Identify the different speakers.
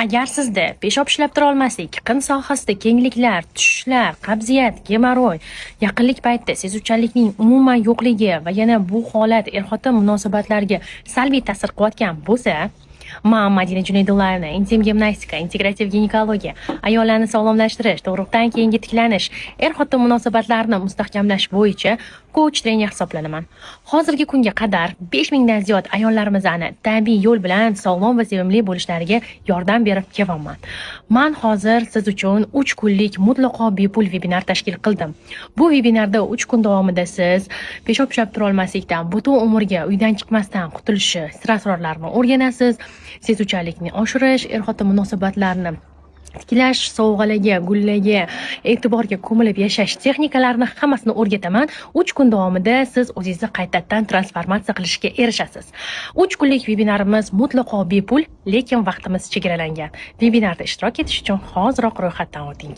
Speaker 1: Agar sizda peshob ishlab tura olmaslik, qin sohasida kengliklar, tushishlar, qabziyat, gemoroy, yaqinlik paytida sezuvchanlikning umuman yo'qligi va yana bu holat er-xotin munosabatlariga salbiy ta'sir qilayotgan bo'lsa, men Madina Junaydullaevna intim gimnastika, integrativ ginekologiya, ayollarni sog'lomlashtirish, tug'ruqdan keyingi tiklanish, er-xotin munosabatlarini mustahkamlash bo'yicha coach trener hisoblanaman. Hozirgi kunga qadar 5000 dan ziyod ayollarimizni tabiiy yo'l bilan sog'lom va sevimli bo'lishlariga yordam berib kelyapman. Men hozir siz uchun 3 kunlik mutlaqo bepul webinar tashkil qildim. Bu webinarda 3 kun davomida siz peshob ishlab tura olmaslikdan butun umrga uydan chiqmasdan qutulishi sir-asrorlarini o'rganasiz. Sezuvchanlikni oshirish, er-xotin munosabatlarini tiklash, sovg'alarga, gullarga, e'tiborga ko'milib yashash texnikalarini hammasini o'rgataman. 3 kun davomida siz o'zingizni qaytadan transformatsiya qilishga erishasiz. 3 kunlik webinarimiz mutlaqo bepul, lekin vaqtimiz chegaralangan. Webinarda ishtirok etish uchun hoziroq ro'yxatdan o'ting.